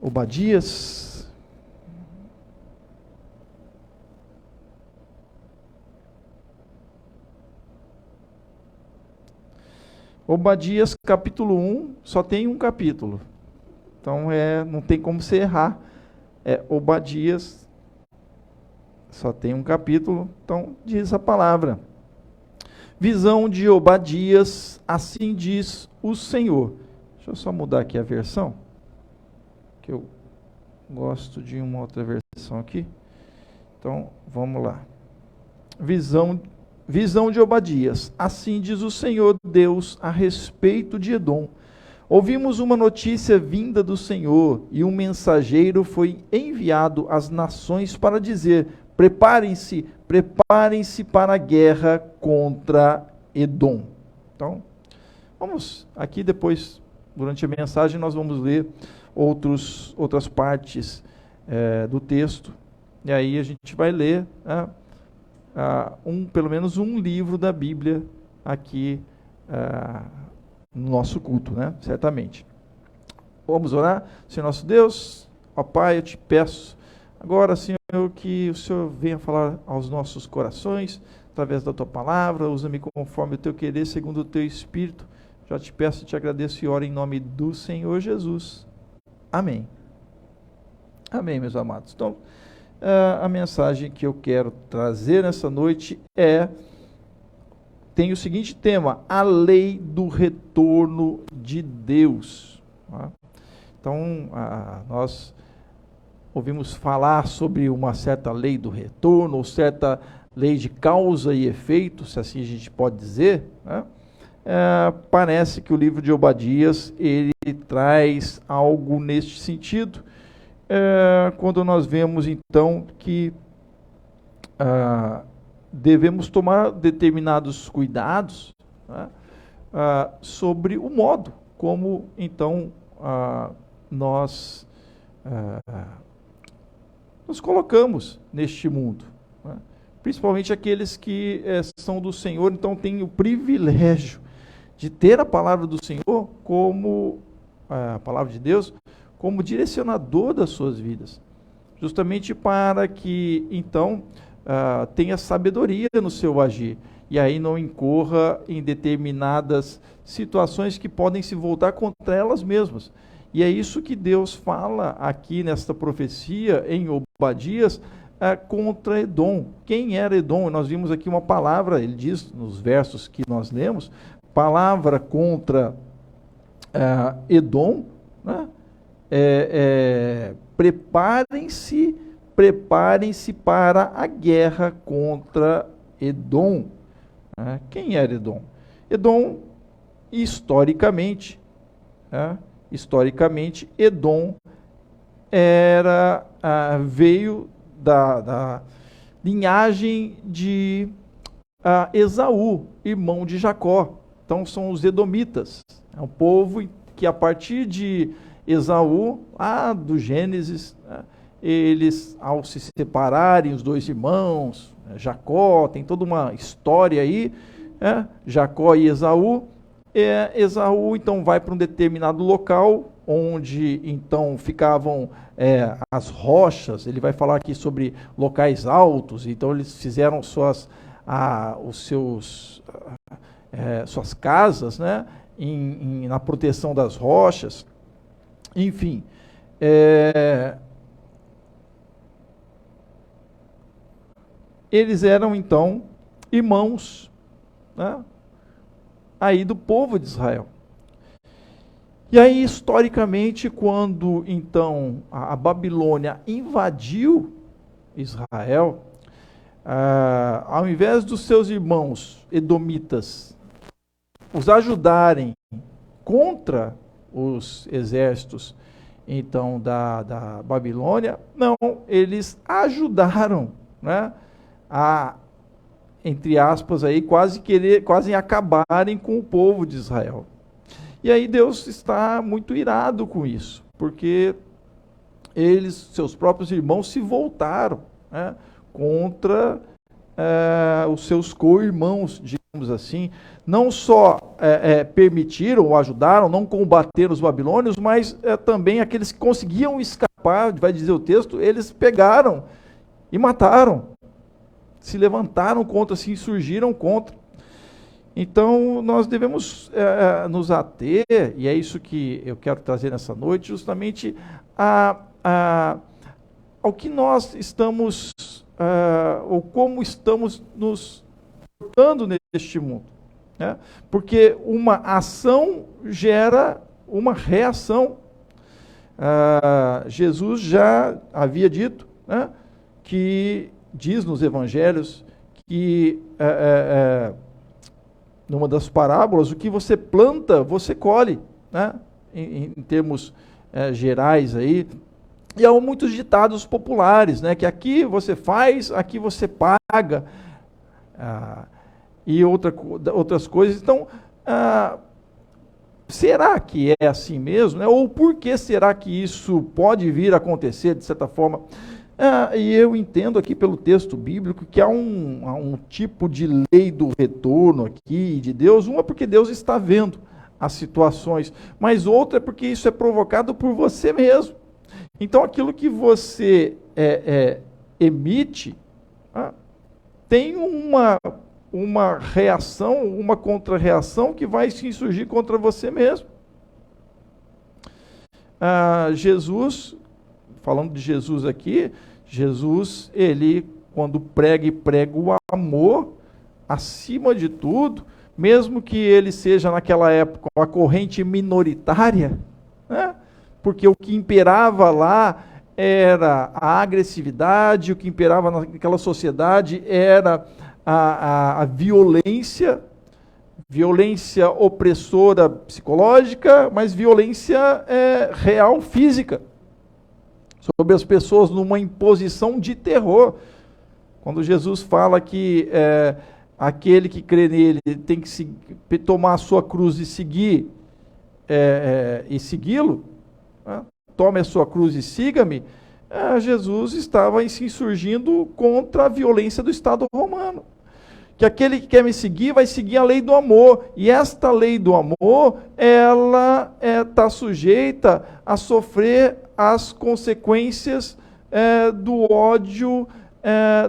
Obadias. Obadias capítulo 1, só tem um capítulo. Então não tem como você errar. Obadias, só tem um capítulo, então diz a palavra. Visão de Obadias, assim diz o Senhor. Deixa eu só mudar aqui a versão, que eu gosto de uma outra versão aqui. Então, vamos lá. Visão de Obadias. Assim diz o Senhor Deus a respeito de Edom. Ouvimos uma notícia vinda do Senhor, e um mensageiro foi enviado às nações para dizer: preparem-se para a guerra contra Edom. Então, vamos aqui depois, durante a mensagem, nós vamos ler outras partes do texto, e aí a gente vai ler pelo menos um livro da Bíblia aqui no nosso culto, né? Certamente. Vamos orar? Senhor nosso Deus, ó Pai, eu te peço agora, Senhor, que o Senhor venha falar aos nossos corações, através da Tua palavra. Usa-me conforme o Teu querer, segundo o Teu Espírito. Já te peço e te agradeço e oro em nome do Senhor Jesus. Amém. Amém, meus amados. Então, a mensagem que eu quero trazer nessa noite tem o seguinte tema: a lei do retorno de Deus. Então, nós ouvimos falar sobre uma certa lei do retorno, ou certa lei de causa e efeito, se assim a gente pode dizer, né? Parece que o livro de Obadias, ele traz algo neste sentido, quando nós vemos então que devemos tomar determinados cuidados, né, sobre o modo como então nós nos colocamos neste mundo, né? Principalmente aqueles que são do Senhor, então têm o privilégio de ter a palavra do Senhor como a palavra de Deus como direcionador das suas vidas, justamente para que então tenha sabedoria no seu agir, e aí não incorra em determinadas situações que podem se voltar contra elas mesmas. E é isso que Deus fala aqui nesta profecia em Obadias contra Edom. Quem era Edom? Nós vimos aqui uma palavra, ele diz nos versos que nós lemos, palavra contra Edom, né? Preparem-se para a guerra contra Edom. Quem era Edom? Edom, historicamente, Edom veio da linhagem de Esaú, irmão de Jacó. Então são os edomitas. É um povo que, a partir de Esaú, lá do Gênesis, eles, ao se separarem, os dois irmãos, Jacó, tem toda uma história aí, Jacó e Esaú. Esaú então vai para um determinado local, onde então ficavam as rochas. Ele vai falar aqui sobre locais altos, então eles fizeram suas casas, né, na proteção das rochas, enfim. Eles eram então irmãos, né, aí do povo de Israel. E aí, historicamente, quando então a Babilônia invadiu Israel, ao invés dos seus irmãos edomitas os ajudarem contra os exércitos então da Babilônia, não, eles ajudaram, né, entre aspas aí, quase acabarem com o povo de Israel. E aí Deus está muito irado com isso, porque seus próprios irmãos, se voltaram, né, contra os seus co-irmãos de assim, não só permitiram ou ajudaram, não combateram os babilônios, mas também aqueles que conseguiam escapar, vai dizer o texto, eles pegaram e mataram, se levantaram contra, se insurgiram contra. Então, nós devemos nos ater, e é isso que eu quero trazer nessa noite, justamente ao que nós estamos, ou como estamos nos portando neste mundo. Né? Porque uma ação gera uma reação. Jesus já havia dito, né, que diz nos evangelhos que numa das parábolas, o que você planta, você colhe, né? em termos gerais aí. E há muitos ditados populares, né? Que aqui você faz, aqui você paga, e outras coisas. Então, será que é assim mesmo? Né? Ou por que será que isso pode vir a acontecer, de certa forma? E eu entendo aqui pelo texto bíblico que há um tipo de lei do retorno aqui de Deus. Uma porque Deus está vendo as situações, mas outra é porque isso é provocado por você mesmo. Então aquilo que você emite tem uma reação, uma contra-reação que vai se insurgir contra você mesmo. Jesus, falando de Jesus aqui, Jesus, ele, quando prega o amor, acima de tudo, mesmo que ele seja naquela época uma corrente minoritária, né? Porque o que imperava lá era a agressividade, o que imperava naquela sociedade era a violência opressora psicológica, mas violência real física, sobre as pessoas numa imposição de terror. Quando Jesus fala que aquele que crê nele tem que tomar a sua cruz e seguir, e segui-lo, né? Tome a sua cruz e siga-me, Jesus estava se insurgindo contra a violência do Estado romano. Que aquele que quer me seguir vai seguir a lei do amor, e esta lei do amor, ela está sujeita a sofrer as consequências do ódio,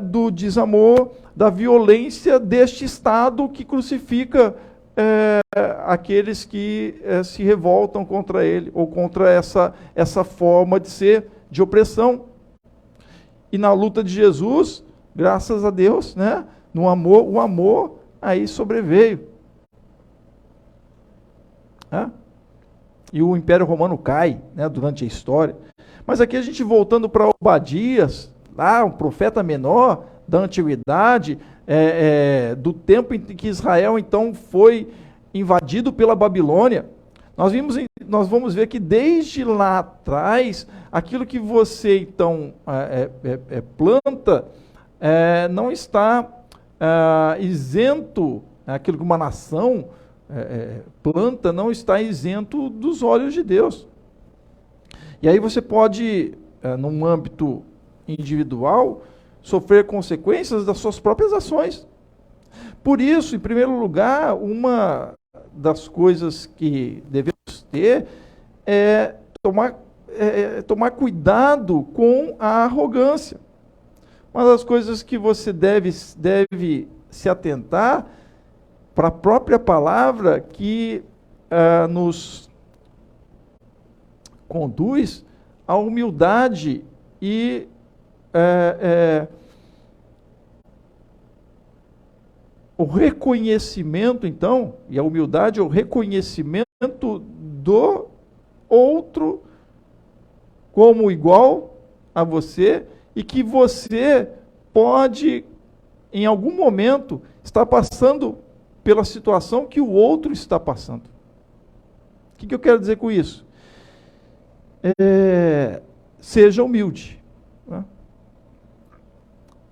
do desamor, da violência deste Estado que crucifica aqueles que se revoltam contra ele, ou contra essa forma de ser, de opressão. E na luta de Jesus, graças a Deus, né, no amor, o amor aí sobreveio. E o Império Romano cai, né, durante a história. Mas aqui a gente voltando para Obadias, lá um profeta menor da antiguidade, do tempo em que Israel então foi invadido pela Babilônia, nós vamos ver que desde lá atrás, aquilo que você então planta não está isento, aquilo que uma nação planta não está isento dos olhos de Deus. E aí você pode, num âmbito individual, sofrer consequências das suas próprias ações. Por isso, em primeiro lugar, uma das coisas que devemos ter é tomar cuidado com a arrogância. Uma das coisas que você deve se atentar para a própria palavra que nos conduz à humildade e o reconhecimento, então, e a humildade é o reconhecimento do outro como igual a você, e que você pode, em algum momento, estar passando pela situação que o outro está passando. O que eu quero dizer com isso? Seja humilde. Né?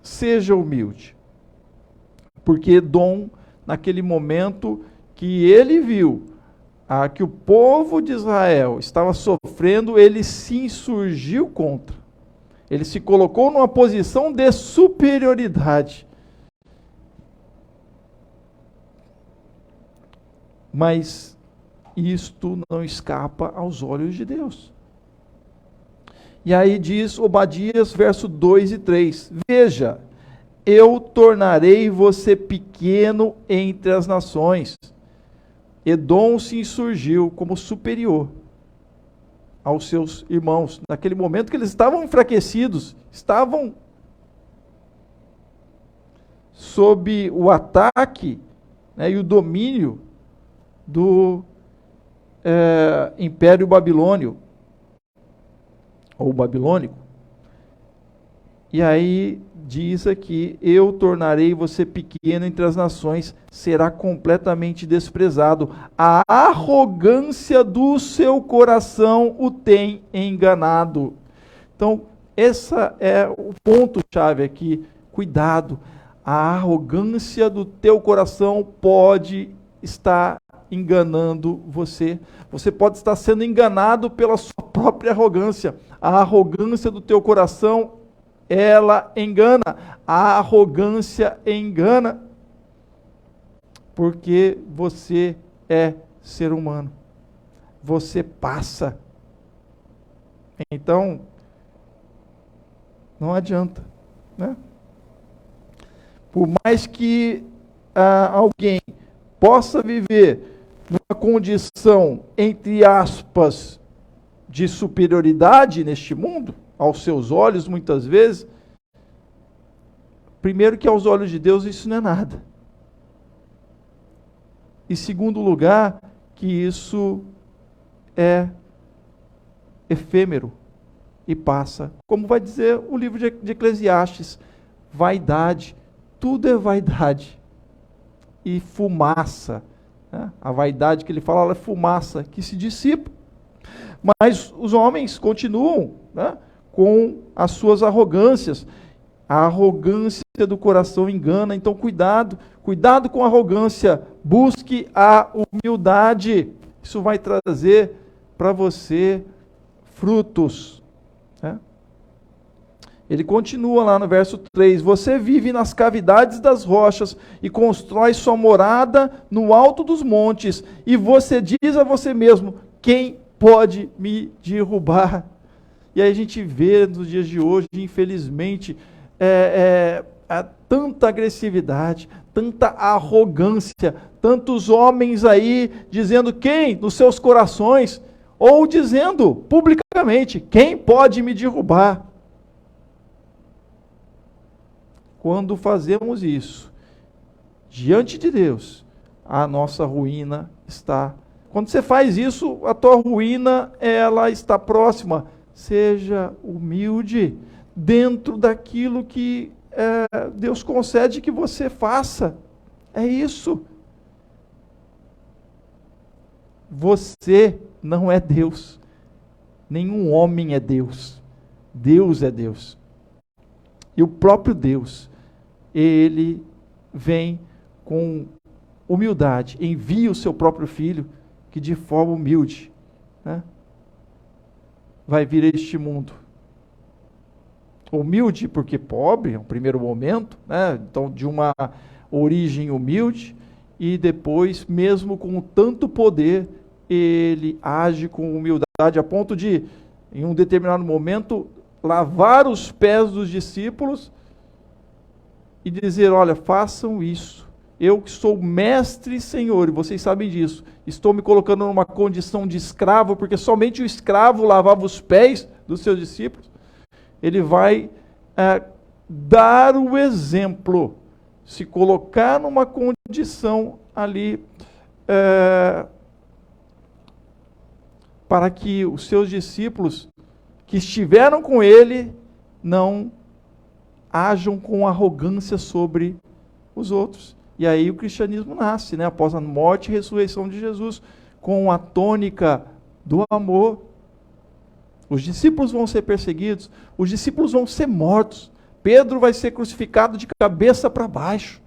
Seja humilde. Porque Edom, naquele momento que ele viu que o povo de Israel estava sofrendo, ele se insurgiu contra. Ele se colocou numa posição de superioridade. Mas isto não escapa aos olhos de Deus. E aí diz Obadias, verso 2 e 3, veja, eu tornarei você pequeno entre as nações. Edom se insurgiu como superior aos seus irmãos. Naquele momento que eles estavam enfraquecidos, estavam sob o ataque, né, e o domínio do Império Babilônio, ou babilônico. E aí diz aqui, eu tornarei você pequeno entre as nações, será completamente desprezado. A arrogância do seu coração o tem enganado. Então, esse é o ponto-chave aqui. Cuidado, a arrogância do teu coração pode estar enganando você. Você pode estar sendo enganado pela sua própria arrogância. A arrogância do teu coração, ela engana. A arrogância engana. Porque você é ser humano. Você passa. Então, não adianta, né? Por mais que alguém possa viver numa condição, entre aspas, de superioridade neste mundo, aos seus olhos, muitas vezes, primeiro que aos olhos de Deus isso não é nada. E segundo lugar, que isso é efêmero e passa. Como vai dizer o livro de Eclesiastes, vaidade, tudo é vaidade e fumaça. Né? A vaidade que ele fala, ela é fumaça que se dissipa. Mas os homens continuam, né, com as suas arrogâncias. A arrogância do coração engana, então cuidado com a arrogância. Busque a humildade. Isso vai trazer para você frutos. Né? Ele continua lá no verso 3, você vive nas cavidades das rochas e constrói sua morada no alto dos montes, e você diz a você mesmo, quem pode me derrubar? E aí a gente vê nos dias de hoje, infelizmente, tanta agressividade, tanta arrogância, tantos homens aí dizendo quem nos seus corações, ou dizendo publicamente, quem pode me derrubar? Quando fazemos isso, diante de Deus, a nossa ruína está. Quando você faz isso, a tua ruína, ela está próxima. Seja humilde dentro daquilo que Deus concede que você faça. É isso. Você não é Deus. Nenhum homem é Deus. Deus é Deus. E o próprio Deus, ele vem com humildade, envia o seu próprio Filho, que de forma humilde, né, vai vir a este mundo. Humilde porque pobre, no primeiro momento, né, então de uma origem humilde, e depois, mesmo com tanto poder, ele age com humildade, a ponto de, em um determinado momento, lavar os pés dos discípulos e dizer, olha, façam isso. Eu que sou mestre e senhor, e vocês sabem disso, estou me colocando numa condição de escravo, porque somente o escravo lavava os pés dos seus discípulos. Ele vai dar o exemplo, se colocar numa condição ali, para que os seus discípulos que estiveram com ele não ajam com arrogância sobre os outros. E aí o cristianismo nasce, né? Após a morte e ressurreição de Jesus, com a tônica do amor. Os discípulos vão ser perseguidos, os discípulos vão ser mortos. Pedro vai ser crucificado de cabeça para baixo.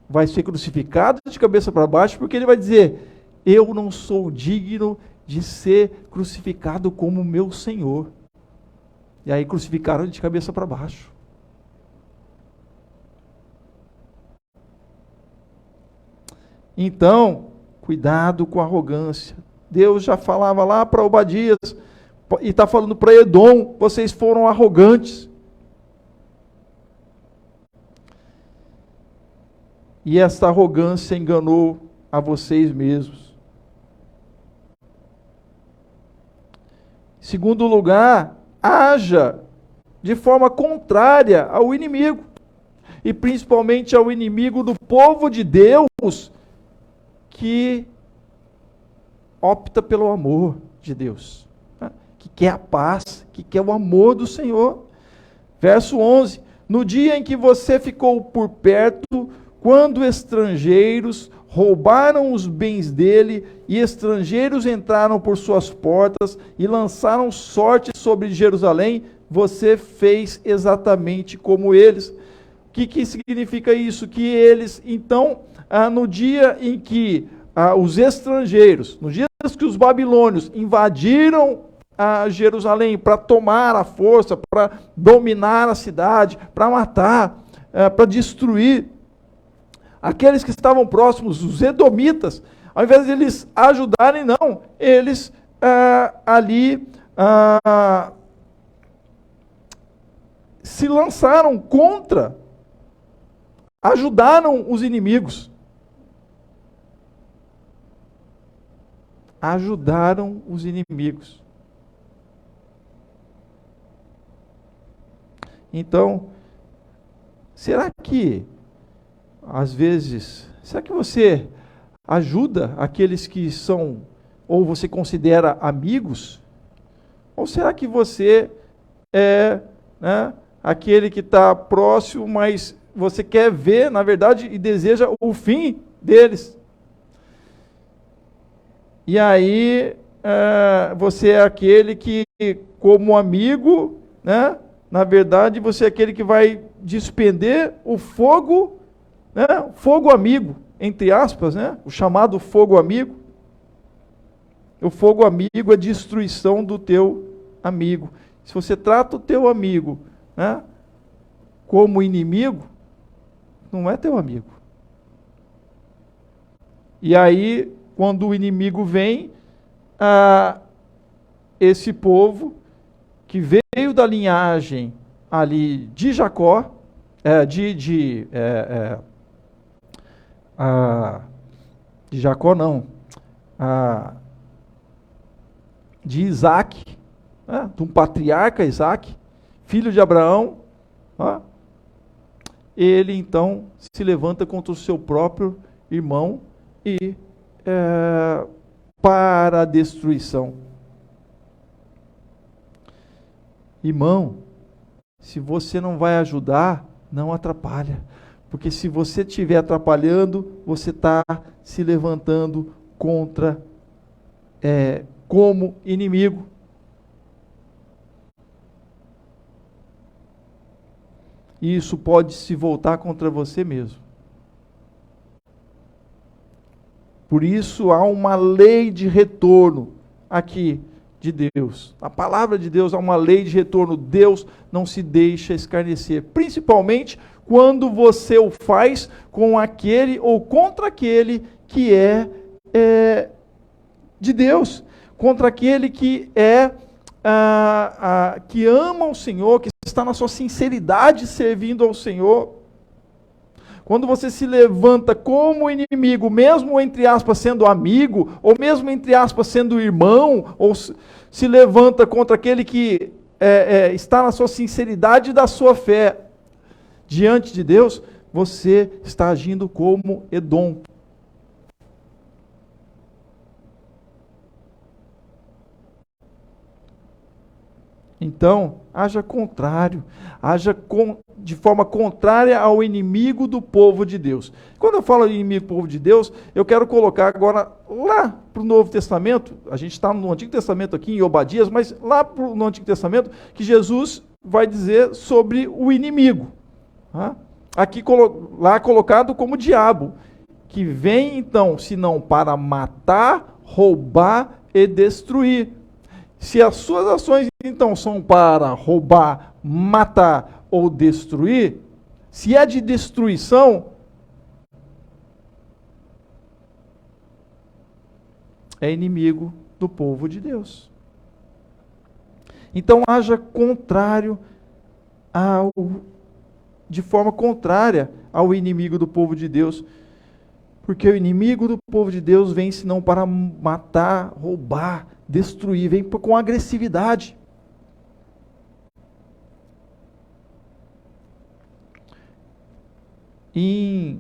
Vai ser crucificado de cabeça para baixo porque ele vai dizer, eu não sou digno de ser crucificado como meu Senhor. E aí crucificaram ele de cabeça para baixo. Então, cuidado com a arrogância. Deus já falava lá para Obadias, e está falando para Edom, vocês foram arrogantes. E essa arrogância enganou a vocês mesmos. Em segundo lugar, haja de forma contrária ao inimigo, e principalmente ao inimigo do povo de Deus, que opta pelo amor de Deus, que quer a paz, que quer o amor do Senhor. Verso 11: no dia em que você ficou por perto, quando estrangeiros roubaram os bens dele, e estrangeiros entraram por suas portas e lançaram sorte sobre Jerusalém, você fez exatamente como eles. O que significa isso? Que eles, então, no dia em que os estrangeiros, nos dias que os babilônios invadiram Jerusalém para tomar a força, para dominar a cidade, para matar, para destruir, aqueles que estavam próximos, os edomitas, ao invés de eles ajudarem, não, eles ali se lançaram contra, ajudaram os inimigos. Ajudaram os inimigos. Então, será que às vezes, será que você ajuda aqueles que são, ou você considera amigos? Ou será que você é aquele que está próximo, mas você quer ver, na verdade, e deseja o fim deles? E aí, você é aquele que, como amigo, na verdade, você é aquele que vai despender o fogo, fogo amigo, entre aspas, o chamado fogo amigo. O fogo amigo é a destruição do teu amigo. Se você trata o teu amigo como inimigo, não é teu amigo. E aí, quando o inimigo vem, esse povo que veio da linhagem ali de Jacó, de Jacó não, de Isaac, de um patriarca Isaac, filho de Abraão, ele então se levanta contra o seu próprio irmão e para a destruição. Irmão, se você não vai ajudar, não atrapalha. Porque se você estiver atrapalhando, você está se levantando contra, como inimigo. E isso pode se voltar contra você mesmo. Por isso há uma lei de retorno aqui de Deus. A palavra de Deus há uma lei de retorno. Deus não se deixa escarnecer, principalmente quando você o faz com aquele ou contra aquele que é de Deus, contra aquele que que ama o Senhor, que está na sua sinceridade servindo ao Senhor. Quando você se levanta como inimigo, mesmo entre aspas sendo amigo, ou mesmo entre aspas sendo irmão, ou se levanta contra aquele que está na sua sinceridade da sua fé diante de Deus, você está agindo como Edom. Então, haja contrário, de forma contrária ao inimigo do povo de Deus. Quando eu falo inimigo do povo de Deus, eu quero colocar agora lá para o Novo Testamento, a gente está no Antigo Testamento aqui em Obadias, mas lá no Antigo Testamento, que Jesus vai dizer sobre o inimigo. Aqui lá colocado como diabo, que vem então, senão para matar, roubar e destruir. Se as suas ações, então, são para roubar, matar ou destruir, se é de destruição, é inimigo do povo de Deus. Então haja de forma contrária ao inimigo do povo de Deus, porque o inimigo do povo de Deus vem senão para matar, roubar, destruir, vem com agressividade. E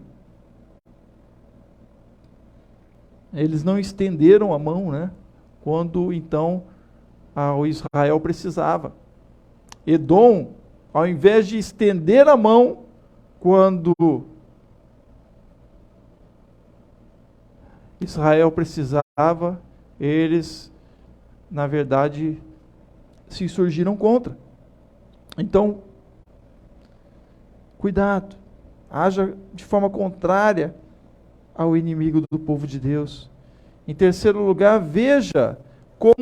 eles não estenderam a mão, né? Quando então o Israel precisava. Edom, ao invés de estender a mão, quando Israel precisava, eles, na verdade, se insurgiram contra. Então, cuidado, haja de forma contrária ao inimigo do povo de Deus. Em terceiro lugar, veja com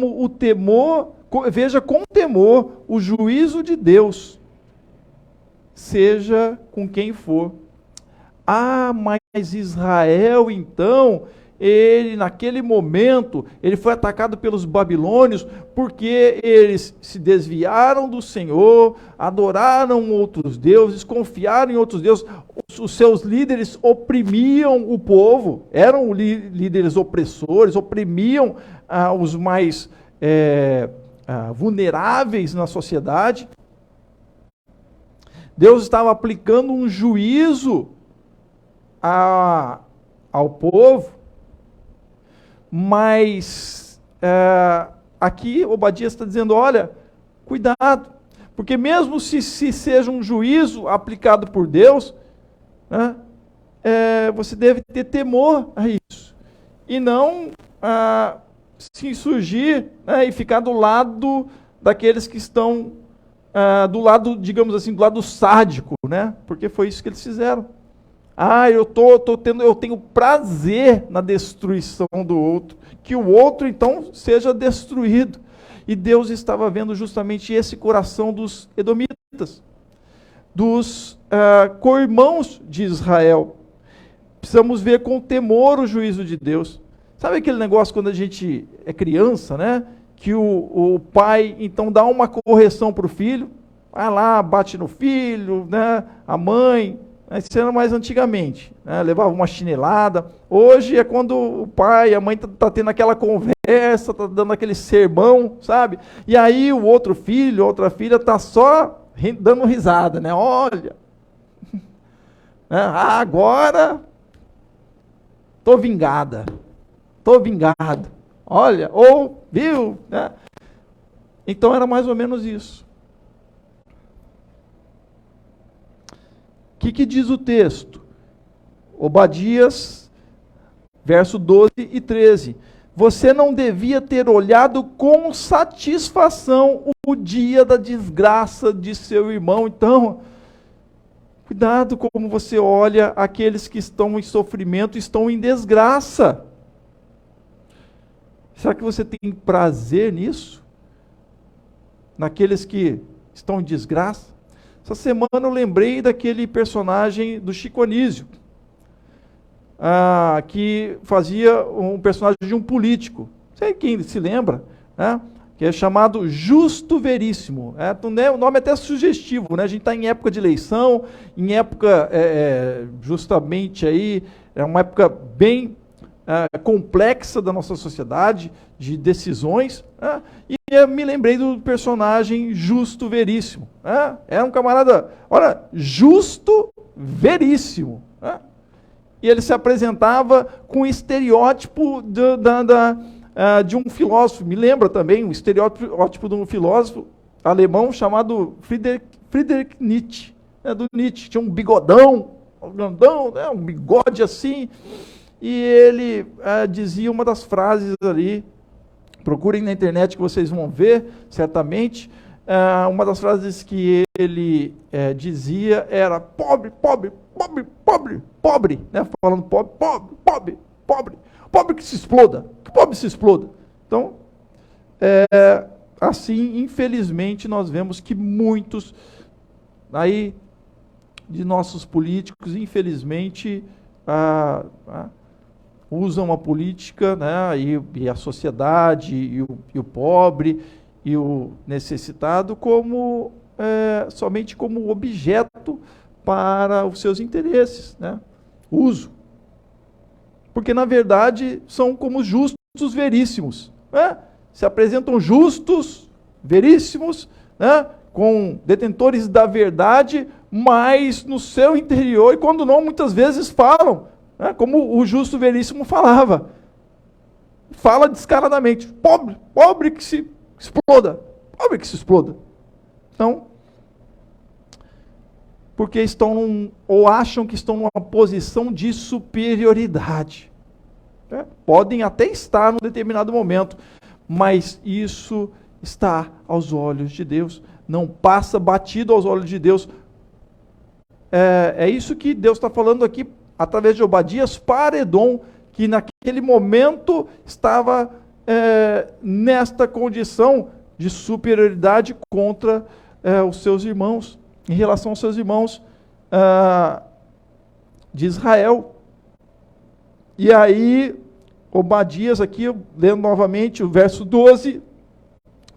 temor o juízo de Deus, seja com quem for. Mas Israel, então, naquele momento, ele foi atacado pelos babilônios, porque eles se desviaram do Senhor, adoraram outros deuses, confiaram em outros deuses. Os seus líderes oprimiam o povo, eram líderes opressores, oprimiam os mais vulneráveis na sociedade. Deus estava aplicando um juízo ao povo, mas aqui Obadias está dizendo, olha, cuidado, porque mesmo se seja um juízo aplicado por Deus, né, você deve ter temor a isso, e não se insurgir, né, e ficar do lado daqueles que estão do lado, digamos assim, do lado sádico, né, porque foi isso que eles fizeram. Eu tenho prazer na destruição do outro, que o outro então seja destruído. E Deus estava vendo justamente esse coração dos edomitas, dos co-irmãos de Israel. Precisamos ver com temor o juízo de Deus. Sabe aquele negócio quando a gente é criança, né? Que o pai então dá uma correção para o filho, vai lá, bate no filho, né? A mãe. Isso era mais antigamente, né? Levava uma chinelada. Hoje é quando o pai e a mãe tá tendo aquela conversa, tá dando aquele sermão, sabe? E aí o outro filho, outra filha tá só dando risada, né? Olha, agora tô vingada, tô vingado. Olha, viu, né? Então era mais ou menos isso. O que diz o texto? Obadias, verso 12 e 13. Você não devia ter olhado com satisfação o dia da desgraça de seu irmão. Então, cuidado como você olha aqueles que estão em sofrimento, estão em desgraça. Será que você tem prazer nisso? Naqueles que estão em desgraça? Essa semana eu lembrei daquele personagem do Chico Anísio, que fazia um personagem de um político, não sei quem se lembra, né? Que é chamado Justo Veríssimo. O nome é até sugestivo, né? A gente está em época de eleição, em época justamente aí, é uma época bem complexa da nossa sociedade, de decisões, né? E eu me lembrei do personagem Justo Veríssimo. Era um camarada, olha, justo, veríssimo. E ele se apresentava com o estereótipo de um filósofo. Me lembra também um estereótipo de um filósofo alemão chamado Friedrich Nietzsche. Do Nietzsche. Tinha um bigodão, grandão, né, um bigode assim. E ele dizia uma das frases ali, procurem na internet que vocês vão ver, certamente. Uma das frases que ele dizia era pobre, pobre, pobre, pobre, pobre, né? Falando pobre, pobre, pobre, pobre, pobre que se exploda, que pobre se exploda. Então, assim, infelizmente, nós vemos que muitos aí de nossos políticos, infelizmente, usam a política, né, e a sociedade, e o pobre, e o necessitado como somente como objeto para os seus interesses, né? Uso. Porque, na verdade, são como justos veríssimos, né? Se apresentam justos, veríssimos, né? Com detentores da verdade, mas no seu interior, e quando não, muitas vezes falam, né? Como o justo veríssimo falava. Fala descaradamente, pobre que se exploda, pobre que se exploda. Então, porque estão ou acham que estão numa posição de superioridade. Né? Podem até estar num determinado momento, mas isso está aos olhos de Deus, não passa batido aos olhos de Deus. É isso que Deus está falando aqui, através de Obadias, para Edom, que naquele momento estava nesta condição de superioridade contra os seus irmãos, em relação aos seus irmãos de Israel. E aí, Obadias aqui, lendo novamente o verso 12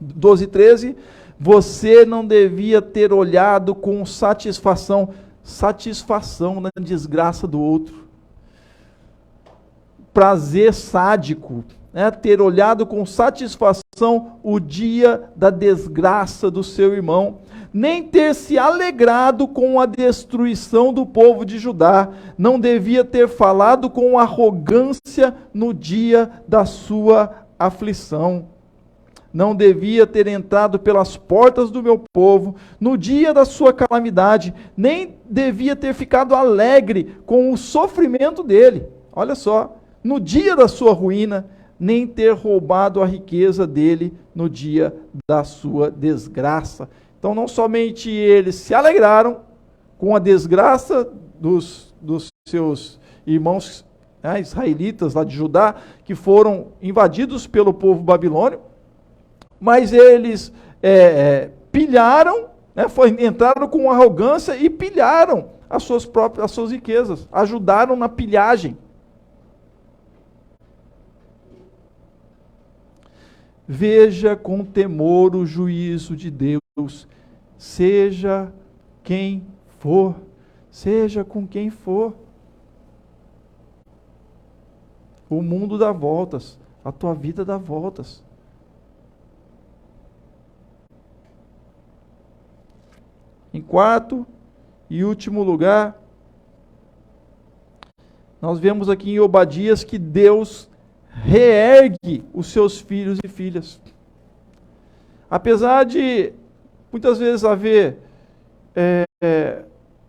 e 13, você não devia ter olhado com satisfação na desgraça do outro. Prazer sádico, né? Ter olhado com satisfação o dia da desgraça do seu irmão, nem ter se alegrado com a destruição do povo de Judá, não devia ter falado com arrogância no dia da sua aflição, não devia ter entrado pelas portas do meu povo no dia da sua calamidade, nem devia ter ficado alegre com o sofrimento dele. Olha só, no dia da sua ruína, nem ter roubado a riqueza dele no dia da sua desgraça. Então, não somente eles se alegraram com a desgraça dos seus irmãos israelitas lá de Judá, que foram invadidos pelo povo babilônio, mas eles pilharam, né, entraram com arrogância e pilharam as suas riquezas, ajudaram na pilhagem. Veja com temor o juízo de Deus, seja quem for, seja com quem for. O mundo dá voltas, a tua vida dá voltas. Em quarto e último lugar, nós vemos aqui em Obadias que Deus reergue os seus filhos e filhas. Apesar de muitas vezes haver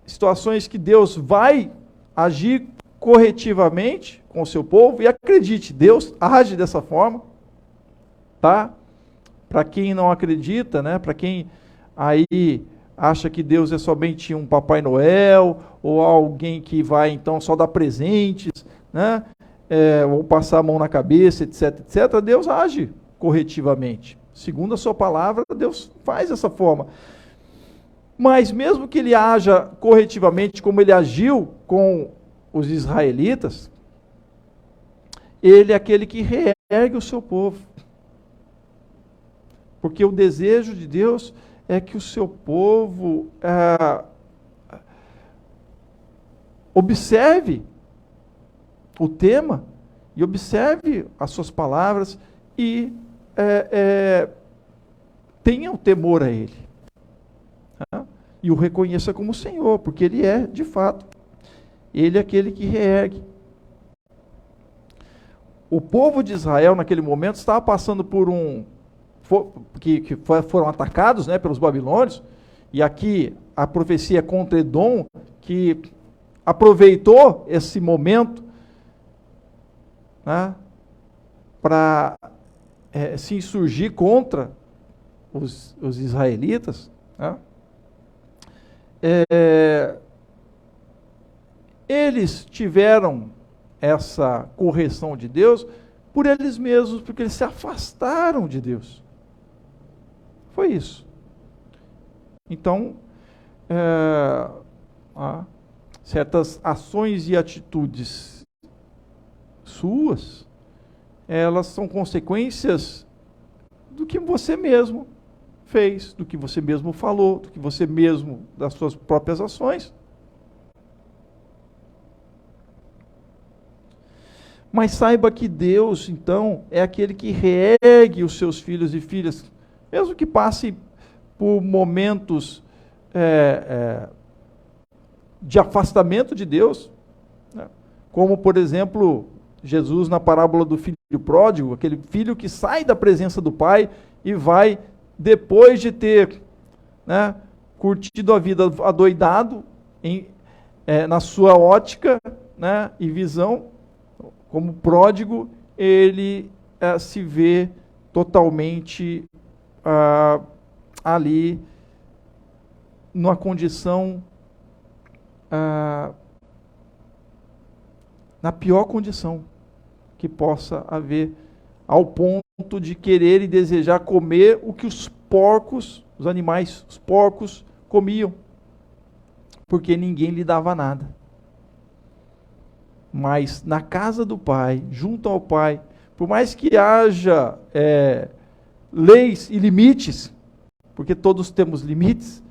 situações que Deus vai agir corretivamente com o seu povo, e acredite, Deus age dessa forma, tá? Para quem não acredita, né? Para quem aí acha que Deus é somente um Papai Noel, ou alguém que vai então só dar presentes, né? Ou passar a mão na cabeça, etc, etc, Deus age corretivamente. Segundo a sua palavra, Deus faz dessa forma. Mas mesmo que ele haja corretivamente, como ele agiu com os israelitas, ele é aquele que reergue o seu povo. Porque o desejo de Deus é que o seu povo observe o tema, e observe as suas palavras, e tenha o temor a Ele, tá? E o reconheça como Senhor, porque Ele é, de fato, Ele é aquele que reergue. O povo de Israel, naquele momento, estava passando por foram atacados, né, pelos babilônios, e aqui a profecia contra Edom, que aproveitou esse momento, né, para se insurgir contra os israelitas, né? Eles tiveram essa correção de Deus por eles mesmos, porque eles se afastaram de Deus. Foi isso. Então, certas ações e atitudes suas, elas são consequências do que você mesmo fez, do que você mesmo falou, do que você mesmo, das suas próprias ações. Mas saiba que Deus, então, é aquele que reergue os seus filhos e filhas, mesmo que passe por momentos de afastamento de Deus, né? Como, por exemplo, Jesus na parábola do filho pródigo, aquele filho que sai da presença do pai e vai, depois de ter, né, curtido a vida adoidado na sua ótica, né, e visão, como pródigo, ele se vê totalmente ali numa condição, na pior condição que possa haver, ao ponto de querer e desejar comer o que os porcos, os animais, os porcos comiam, porque ninguém lhe dava nada. Mas na casa do Pai, junto ao Pai, por mais que haja leis e limites, porque todos temos limites,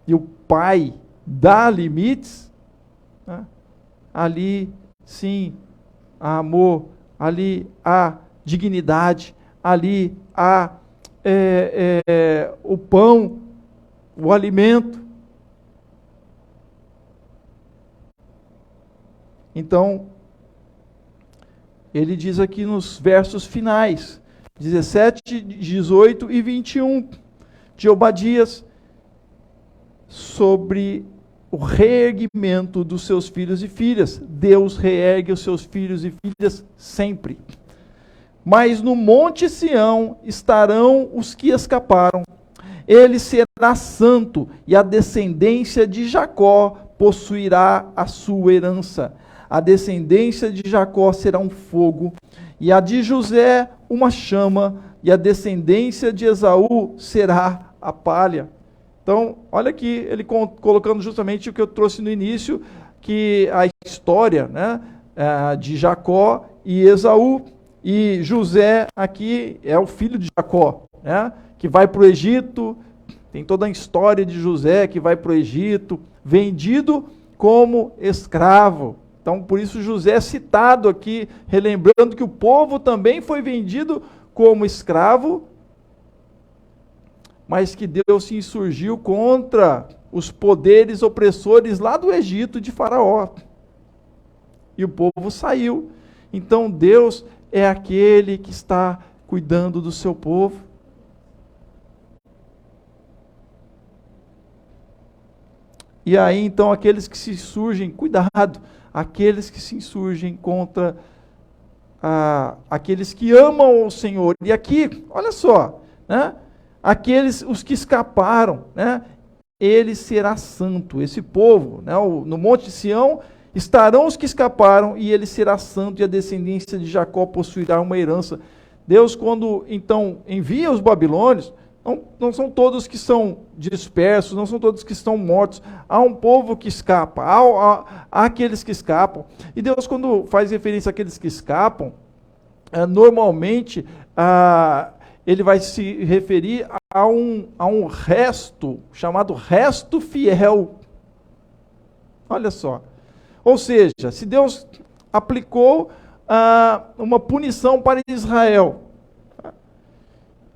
e o Pai dá limites, né? Ali sim há amor, ali há dignidade, ali há o pão, o alimento. Então, ele diz aqui nos versos finais, 17, 18 e 21, de Obadias, sobre o reerguimento dos seus filhos e filhas. Deus reergue os seus filhos e filhas sempre. Mas no monte Sião estarão os que escaparam. Ele será santo, e a descendência de Jacó possuirá a sua herança. A descendência de Jacó será um fogo, e a de José uma chama, e a descendência de Esaú será a palha. Então, olha aqui, ele colocando justamente o que eu trouxe no início, que a história, né, de Jacó e Esaú, e José aqui é o filho de Jacó, né, que vai para o Egito. Tem toda a história de José que vai para o Egito, vendido como escravo. Então, por isso José é citado aqui, relembrando que o povo também foi vendido como escravo, mas que Deus se insurgiu contra os poderes opressores lá do Egito de Faraó. E o povo saiu. Então Deus é aquele que está cuidando do seu povo. E aí então aqueles que se insurgem, cuidado, aqueles que se insurgem contra aqueles que amam o Senhor. E aqui, olha só, né? Os que escaparam, né? Ele será santo, esse povo, né? No Monte Sião estarão os que escaparam, e ele será santo, e a descendência de Jacó possuirá uma herança. Deus, quando então envia os babilônios, não são todos que são dispersos, não são todos que estão mortos. Há um povo que escapa, há aqueles que escapam. E Deus, quando faz referência àqueles que escapam, normalmente ele vai se referir a um resto, chamado resto fiel. Olha só. Ou seja, se Deus aplicou uma punição para Israel,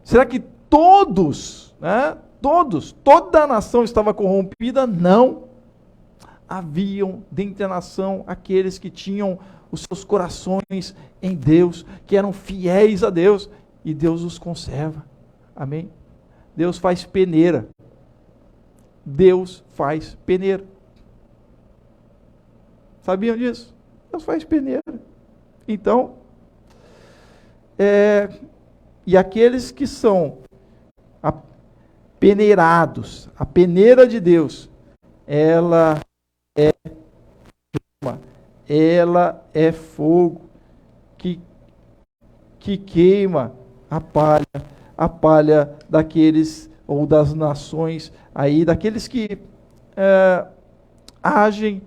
será que todos, né, toda a nação estava corrompida? Não. Haviam dentre a nação aqueles que tinham os seus corações em Deus, que eram fiéis a Deus, e Deus os conserva. Amém? Deus faz peneira. Deus faz peneira. Sabiam disso? Deus faz peneira. Então, e aqueles que são peneirados, a peneira de Deus, ela é fogo que queima a palha daqueles, ou das nações aí, daqueles que agem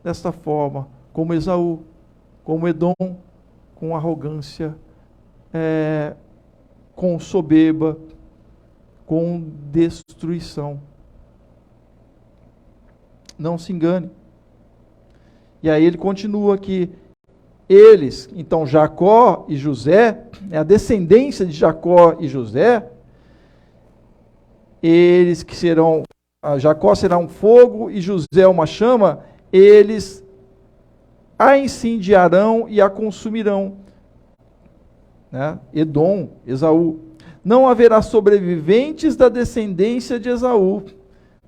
desta forma, como Esaú, como Edom, com arrogância, com soberba, com destruição. Não se engane. E aí ele continua aqui. Eles, então Jacó e José, a descendência de Jacó e José, eles que serão, Jacó será um fogo e José uma chama, eles a incendiarão e a consumirão. Né? Edom, Esaú. Não haverá sobreviventes da descendência de Esaú,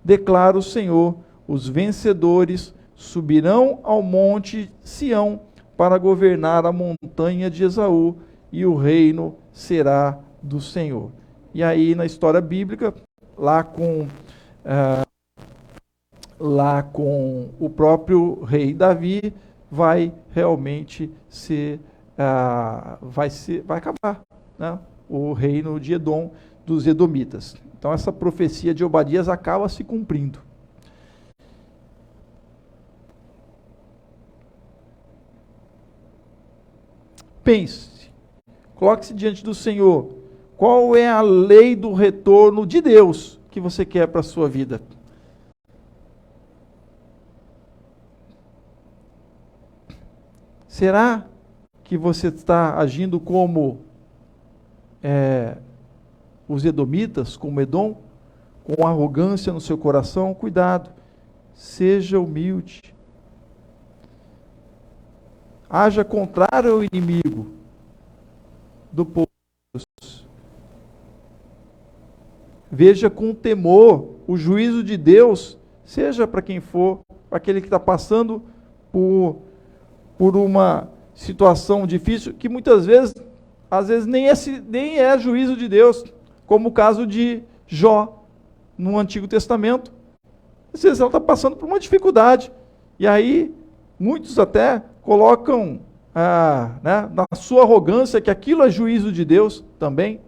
declara o Senhor. Os vencedores subirão ao monte Sião para governar a montanha de Esaú, e o reino será do Senhor. E aí na história bíblica, lá com o próprio rei Davi, vai realmente vai acabar, né, o reino de Edom, dos edomitas. Então essa profecia de Obadias acaba se cumprindo. Pense, coloque-se diante do Senhor. Qual é a lei do retorno de Deus que você quer para a sua vida? Será que você está agindo como os edomitas, como Edom, com arrogância no seu coração? Cuidado, seja humilde. Haja contrário ao inimigo do povo de Deus. Veja com temor o juízo de Deus, seja para quem for, para aquele que está passando por uma situação difícil, que muitas vezes, às vezes nem é juízo de Deus, como o caso de Jó, no Antigo Testamento. Às vezes ela está passando por uma dificuldade, e aí muitos até colocam na sua arrogância que aquilo é juízo de Deus também.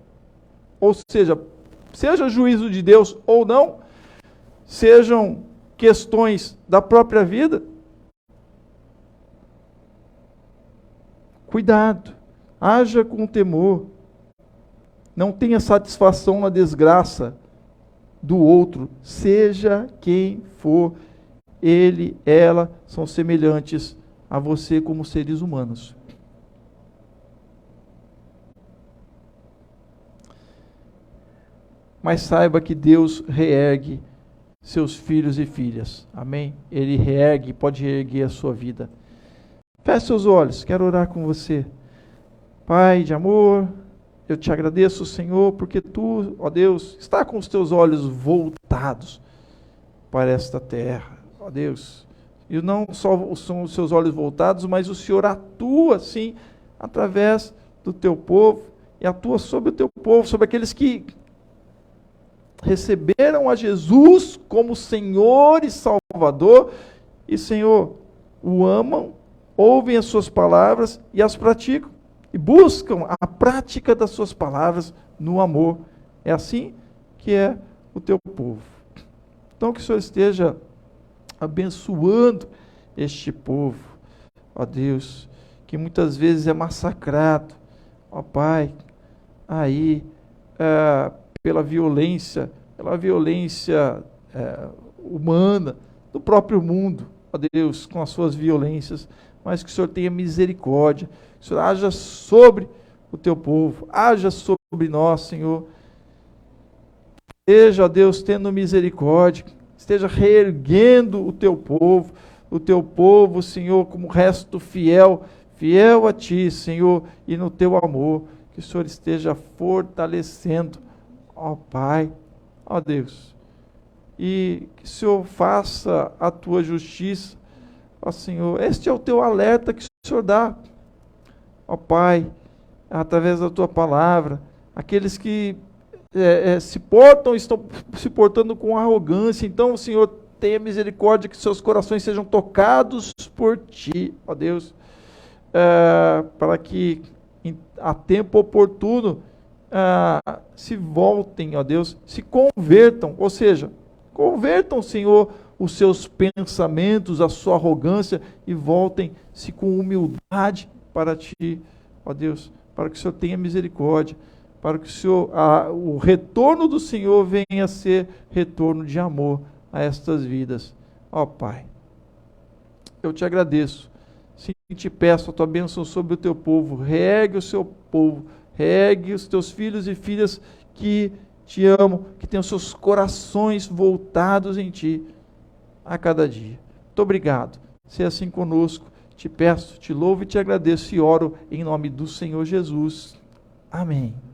Ou seja juízo de Deus ou não, sejam questões da própria vida. Cuidado, haja com temor. Não tenha satisfação na desgraça do outro, seja quem for. Ele, ela são semelhantes a você como seres humanos. Mas saiba que Deus reergue seus filhos e filhas. Amém? Ele reergue, pode reerguer a sua vida. Feche seus olhos, quero orar com você. Pai de amor, eu te agradeço, Senhor, porque Tu, ó Deus, está com os Teus olhos voltados para esta terra, ó Deus. E não só são os seus olhos voltados, mas o Senhor atua, sim, através do Teu povo, e atua sobre o Teu povo, sobre aqueles que receberam a Jesus como Senhor e Salvador, e, Senhor, o amam, ouvem as suas palavras e as praticam, e buscam a prática das suas palavras no amor. É assim que é o teu povo. Então que o Senhor esteja abençoando este povo, ó Deus, que muitas vezes é massacrado, ó Pai, aí pela violência humana, do próprio mundo, ó Deus, com as suas violências, mas que o Senhor tenha misericórdia, que o Senhor haja sobre o teu povo, haja sobre nós, Senhor. Esteja, ó Deus, tendo misericórdia, esteja reerguendo o teu povo, Senhor, como resto fiel a Ti, Senhor, e no Teu amor, que o Senhor esteja fortalecendo, ó Pai, ó Deus, e que o Senhor faça a Tua justiça, ó Senhor. Este é o Teu alerta que o Senhor dá, ó Pai, através da Tua palavra, aqueles que estão se portando com arrogância. Então, Senhor, tenha misericórdia, que seus corações sejam tocados por Ti, ó Deus, para que a tempo oportuno se voltem, ó Deus, se convertam, ou seja, convertam, Senhor, os seus pensamentos, a sua arrogância, e voltem-se com humildade para Ti, ó Deus, para que o Senhor tenha misericórdia, para que o Senhor, o retorno do Senhor venha a ser retorno de amor a estas vidas. Ó Pai, eu te agradeço, sim, te peço a tua bênção sobre o teu povo, regue o seu povo, regue os teus filhos e filhas que te amam, que têm os seus corações voltados em ti a cada dia. Muito obrigado, se assim conosco, te peço, te louvo e te agradeço e oro em nome do Senhor Jesus. Amém.